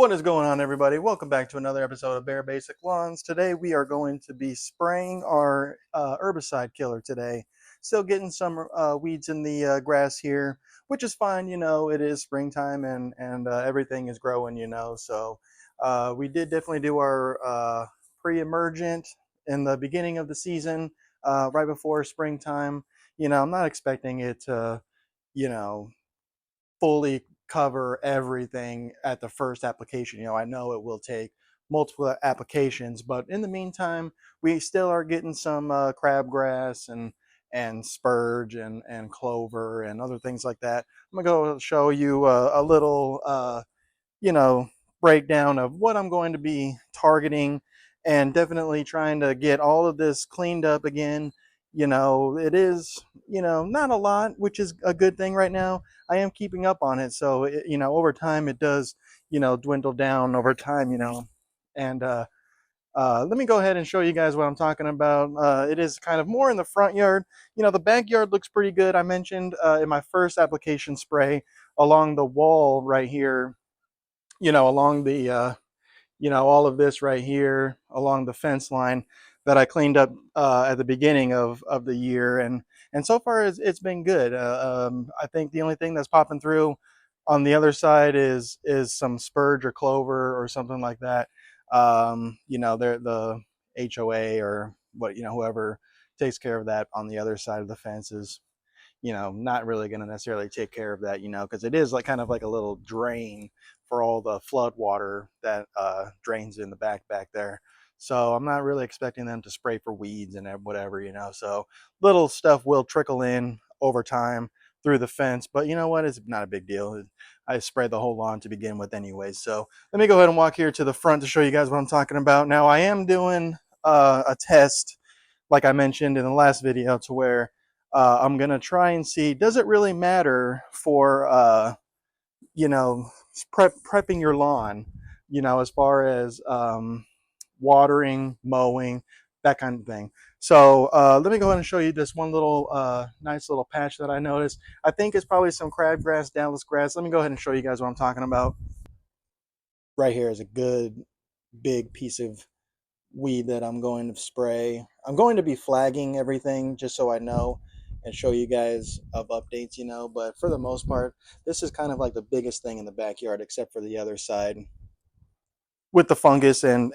What is going on, everybody? Welcome back to another episode of Bare Basic Lawns. Today we are going to be spraying our herbicide killer today. Still getting some weeds in the grass here, which is fine. You know, it is springtime and everything is growing, you know. So we did definitely do our pre-emergent in the beginning of the season, right before springtime. You know, I'm not expecting it to, you know, fully cover everything at the first application. You know, I know it will take multiple applications, but in the meantime, we still are getting some crabgrass and spurge and clover and other things like that. I'm gonna go show you a little you know, breakdown of what I'm going to be targeting, and definitely trying to get all of this cleaned up again. You know, it is, you know, not a lot, which is a good thing right now. I am keeping up on it. So, you know, over time it does, you know, dwindle down over time, you know. And let me go ahead and show you guys what I'm talking about. It is kind of more in the front yard. You know, the backyard looks pretty good. I mentioned in my first application spray along the wall right here, you know, along the, you know, all of this right here along the fence line that I cleaned up at the beginning of the year. And so far it's been good. I think the only thing that's popping through on the other side is some spurge or clover or something like that. You know, they're the HOA or what, you know, whoever takes care of that on the other side of the fence is, you know, not really going to necessarily take care of that, you know, because it is like kind of like a little drain for all the flood water that drains in the back there. So I'm not really expecting them to spray for weeds and whatever, you know. So little stuff will trickle in over time through the fence, but you know what? It's not a big deal. I sprayed the whole lawn to begin with anyway. So let me go ahead and walk here to the front to show you guys what I'm talking about. Now I am doing a test, like I mentioned in the last video, to where I'm gonna try and see, does it really matter for you know, prepping your lawn, you know, as far as watering, mowing, that kind of thing. So let me go ahead and show you this one little nice little patch that I noticed. I think it's probably some crabgrass, Dallas grass. Let me go ahead and show you guys what I'm talking about. Right here is a good big piece of weed that I'm going to spray. I'm going to be flagging everything just so I know and show you guys of updates, you know, but for the most part, this is kind of like the biggest thing in the backyard, except for the other side with the fungus. And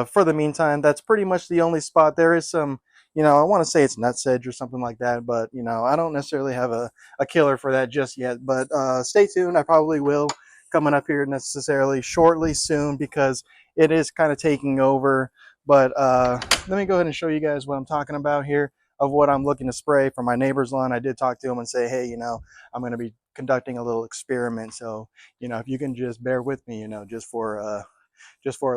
for the meantime, that's pretty much the only spot. There is some, you know, I want to say it's nutsedge or something like that, but you know, I don't necessarily have a killer for that just yet, but stay tuned. I probably will coming up here necessarily shortly soon, because it is kind of taking over. But let me go ahead and show you guys what I'm talking about here, of what I'm looking to spray for my neighbor's lawn. I did talk to him and say, hey, you know, I'm going to be conducting a little experiment, so you know, if you can just bear with me, you know, just for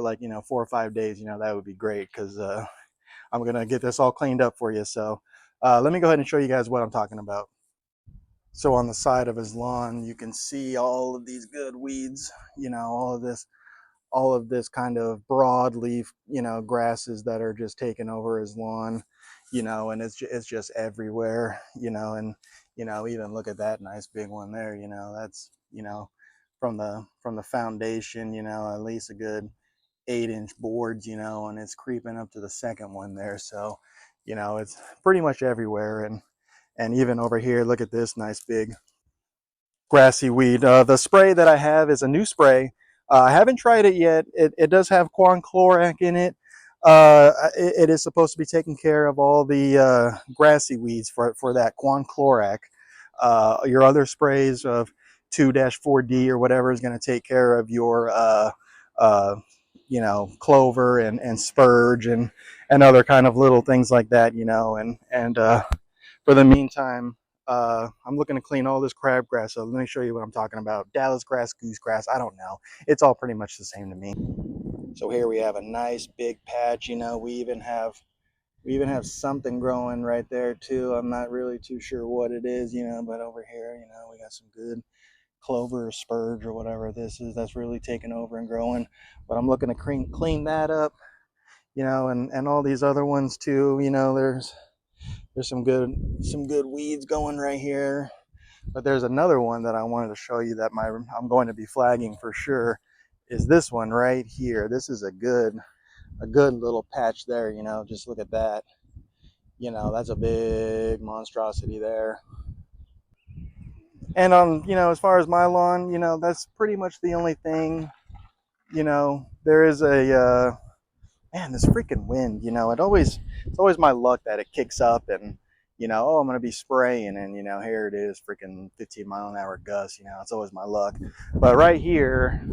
like, you know, 4 or 5 days, you know, that would be great, because I'm gonna get this all cleaned up for you. So let me go ahead and show you guys what I'm talking about. So on the side of his lawn, you can see all of these good weeds, you know, all of this kind of broadleaf, you know, grasses that are just taking over his lawn, you know, and it's just everywhere, you know. And you know, even look at that nice big one there, you know, that's, you know, from the foundation, you know, at least a good 8-inch boards, you know, and it's creeping up to the second one there. So you know, it's pretty much everywhere. And even over here, look at this nice big grassy weed. The spray that I have is a new spray. I haven't tried it yet. It does have quinchlorac in it. It is supposed to be taking care of all the grassy weeds for that quinchlorac. Your other sprays of 2-4D or whatever is going to take care of your uh, you know, clover and spurge and other kind of little things like that, you know. And for the meantime, I'm looking to clean all this crabgrass. So let me show you what I'm talking about. Dallas grass, goose grass, I don't know. It's all pretty much the same to me. So here we have a nice big patch, you know. We even have something growing right there too. I'm not really too sure what it is, you know, but over here, you know, we got some good clover or spurge or whatever this is that's really taking over and growing. But I'm looking to clean that up, you know, and all these other ones too. You know, there's some good weeds going right here. But there's another one that I wanted to show you that I'm going to be flagging for sure. is this one right here. This is a good little patch there, you know. Just look at that. You know, that's a big monstrosity there. And you know, as far as my lawn, you know, that's pretty much the only thing. You know, there is a man, this freaking wind, you know, it's always my luck that it kicks up and, you know, oh, I'm gonna be spraying and, you know, here it is, freaking 15-mile-an-hour gust, you know, it's always my luck. But right here,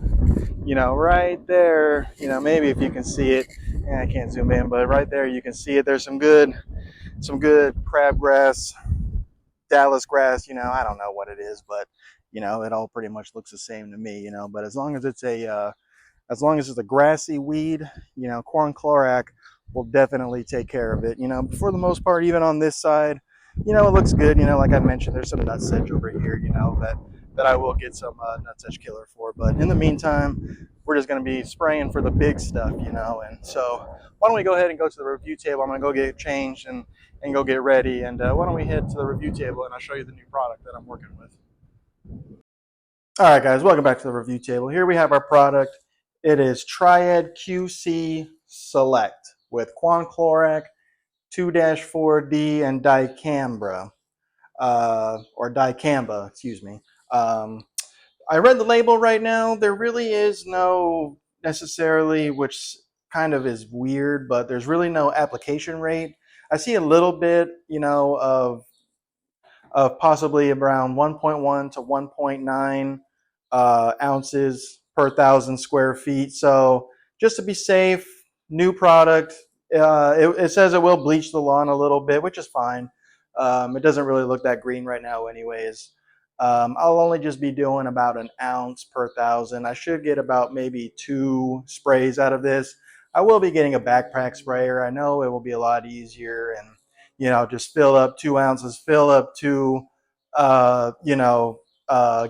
you know, right there, you know, maybe if you can see it, I can't zoom in, but right there you can see it. There's some good crabgrass, Dallas grass, you know, I don't know what it is, but you know, it all pretty much looks the same to me, you know, but as long as it's a grassy weed, you know, corn chlorac will definitely take care of it. You know, for the most part, even on this side, you know, it looks good. You know, like I mentioned, there's some nutsedge over here, you know, that I will get some nutsedge killer for. But in the meantime, we're just going to be spraying for the big stuff, you know. And so why don't we go ahead and go to the review table? I'm going to go get changed and go get ready. And why don't we head to the review table and I'll show you the new product that I'm working with. All right, guys, welcome back to the review table. Here we have our product. It is Triad QC Select with Quan Chlorac, 2-4-D, and dicamba, or dicamba, excuse me. I read the label right now. There really is no necessarily, which kind of is weird, but there's really no application rate. I see a little bit, you know, of possibly around 1.1 to 1.9 ounces per 1,000 square feet. So just to be safe, new product. It says it will bleach the lawn a little bit, which is fine. It doesn't really look that green right now anyways. I'll only just be doing about an ounce per 1,000. I should get about maybe 2 sprays out of this. I will be getting a backpack sprayer. I know it will be a lot easier and, you know, just fill up 2 ounces, fill up 2, you know,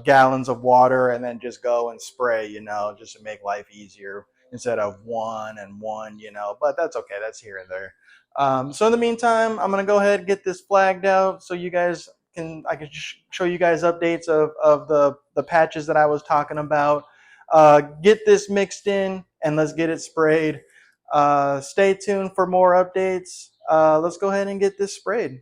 gallons of water and then just go and spray, you know, just to make life easier instead of 1 and 1, you know, but that's okay. That's here and there. So in the meantime, I'm going to go ahead and get this flagged out so you guys I can show you guys updates of the patches that I was talking about. Get this mixed in and let's get it sprayed. Stay tuned for more updates. Let's go ahead and get this sprayed.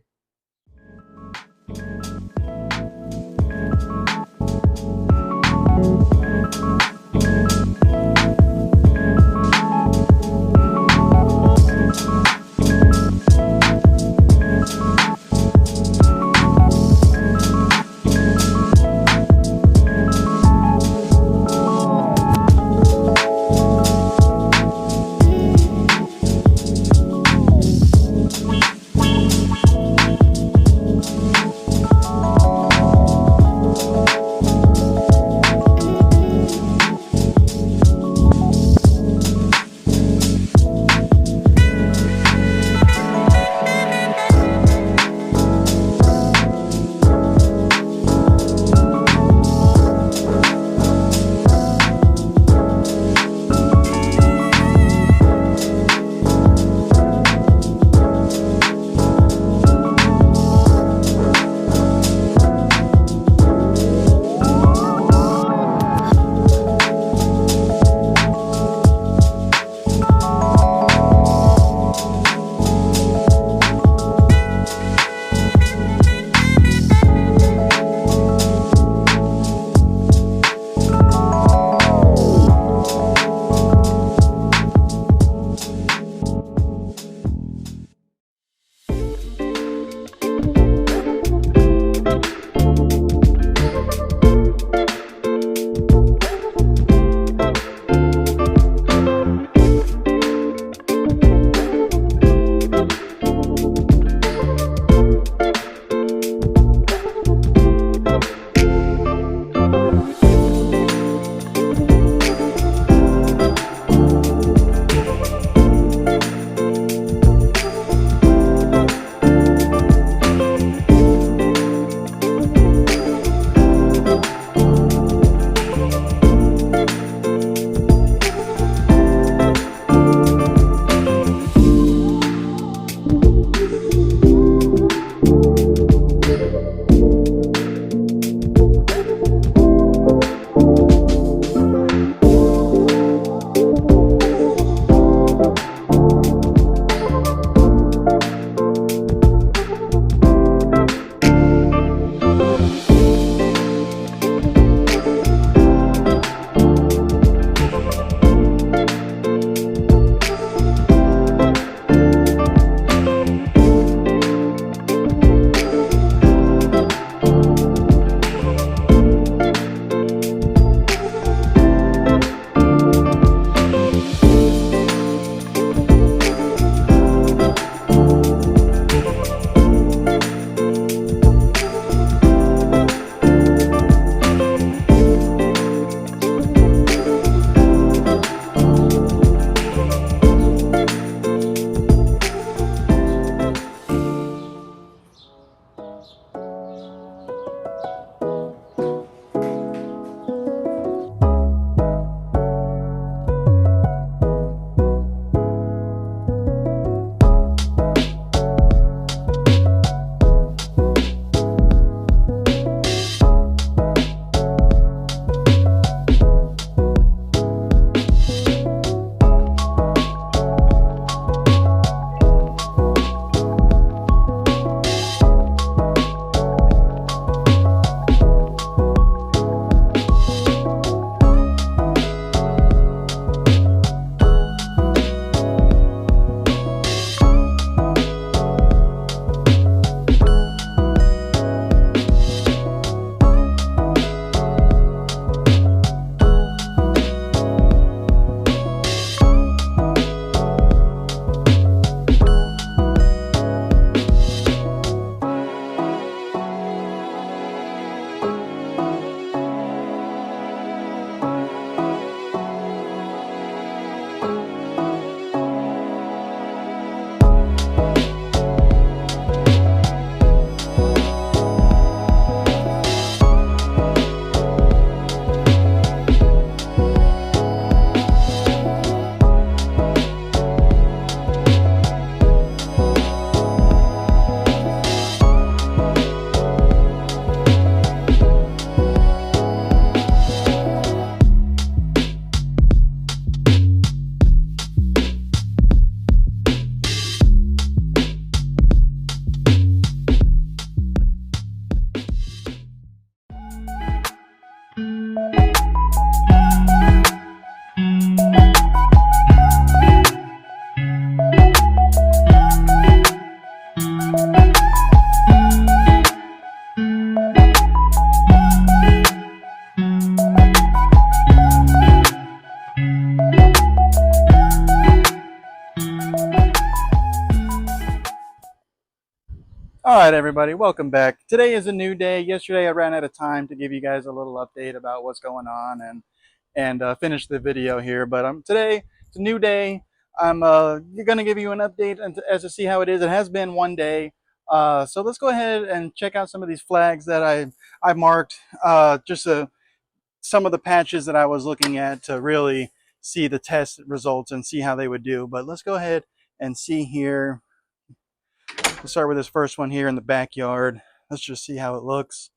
All right, everybody, welcome back. Today is a new day. Yesterday I ran out of time to give you guys a little update about what's going on and finish the video here. But today it's a new day. I'm going to give you an update as to see how it is. It has been one day. So let's go ahead and check out some of these flags that I marked. Some of the patches that I was looking at to really see the test results and see how they would do. But let's go ahead and see here. We'll start with this first one here in the backyard. Let's just see how it looks.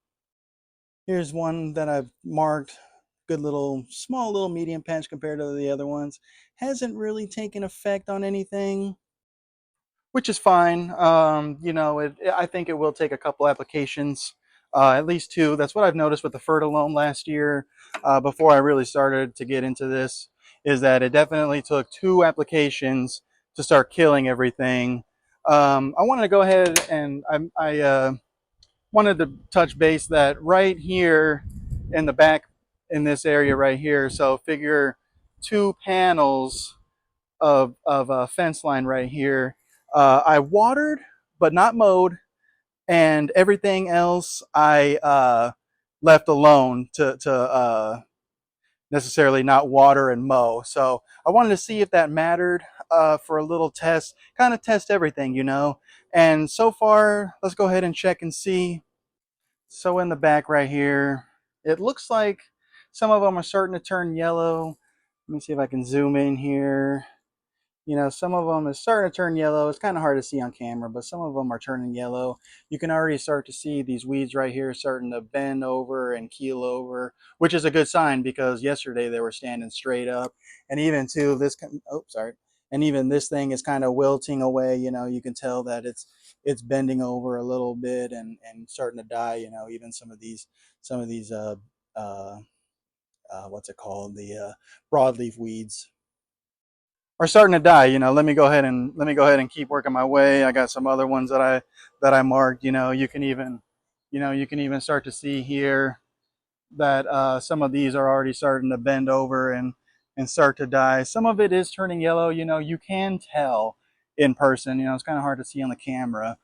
Here's one that I've marked. Good little, small little medium patch compared to the other ones. Hasn't really taken effect on anything, which is fine. I think it will take a couple applications, at least two. That's what I've noticed with the Fertilome last year, before I really started to get into this, is that it definitely took two applications to start killing everything. I wanted to go ahead and I wanted to touch base that right here in the back, in this area right here. So figure 2 panels of a fence line right here. I watered, but not mowed, and everything else I left alone to necessarily not water and mow. So I wanted to see if that mattered for a little test, kind of test everything, you know. And so far, let's go ahead and check and see. So in the back right here, it looks like some of them are starting to turn yellow. Let me see if I can zoom in here. You know, some of them is starting to turn yellow. It's kind of hard to see on camera, but some of them are turning yellow. You can already start to see these weeds right here starting to bend over and keel over, which is a good sign because yesterday they were standing straight up. And even too, and even this thing is kind of wilting away. You know, you can tell that it's bending over a little bit and starting to die. You know, even some of these what's it called, the broadleaf weeds are starting to die. You know, let me go ahead and keep working my way. I got some other ones that I marked. You know, you can even start to see here that some of these are already starting to bend over and start to die. Some of it is turning yellow. You know, you can tell in person. You know, it's kind of hard to see on the camera,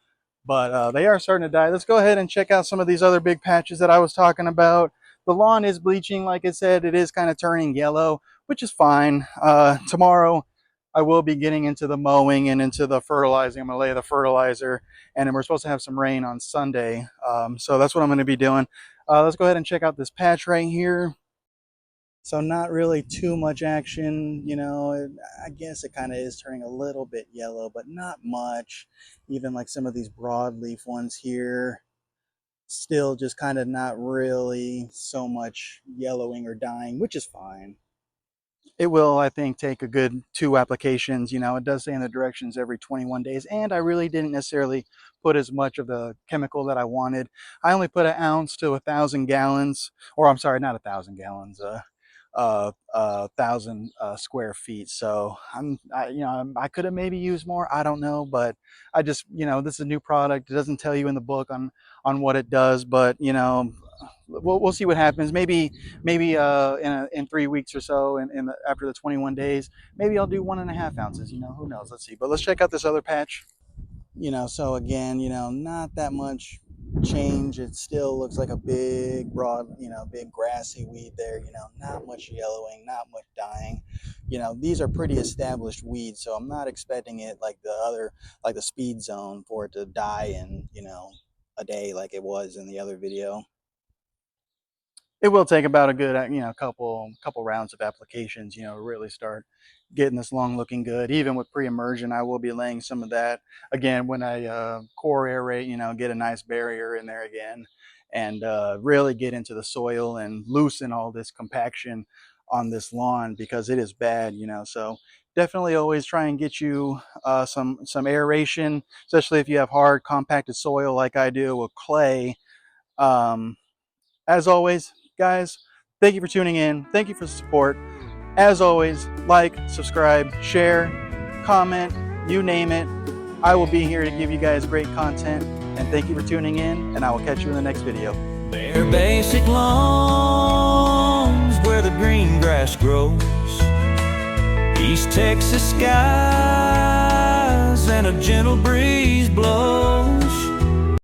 but they are starting to die. Let's go ahead and check out some of these other big patches that I was talking about. The lawn is bleaching, like I said. It is kind of turning yellow, which is fine. Tomorrow I will be getting into the mowing and into the fertilizing. I'm going to lay the fertilizer, and then we're supposed to have some rain on Sunday. So that's what I'm going to be doing. Let's go ahead and check out this patch right here. So not really too much action, you know. I guess it kind of is turning a little bit yellow, but not much. Even like some of these broadleaf ones here, still just kind of not really so much yellowing or dying, which is fine. It will, I think, take a good 2 applications. You know, it does say in the directions every 21 days, and I really didn't necessarily put as much of the chemical that I wanted. I only put 1 ounce to 1,000 gallons, or I'm sorry, not 1,000 gallons, 1,000 square feet. So I could have maybe used more. I don't know, but I just, you know, this is a new product. It doesn't tell you in the book on what it does, but you know, we'll see what happens. Maybe in 3 weeks or so, and after the 21 days, maybe I'll do 1.5 ounces. You know, who knows? Let's see. But let's check out this other patch. You know, so again, you know, not that much change. It still looks like a big broad, you know, big grassy weed there. You know, not much yellowing, not much dying. You know, these are pretty established weeds, so I'm not expecting it like the speed zone for it to die in, you know, a day like it was in the other video. It will take about a good, you know, couple rounds of applications, you know, to really start getting this lawn looking good. Even with pre-emergent, I will be laying some of that again when I core aerate, you know, get a nice barrier in there again, and really get into the soil and loosen all this compaction on this lawn because it is bad, you know. So definitely always try and get you some aeration, especially if you have hard compacted soil like I do with clay. As always, guys, thank you for tuning in. Thank you for the support. As always, like, subscribe, share, comment, you name it. I will be here to give you guys great content. And thank you for tuning in, and I will catch you in the next video. Bare basic lawns where the green grass grows, East Texas skies and a gentle breeze blows.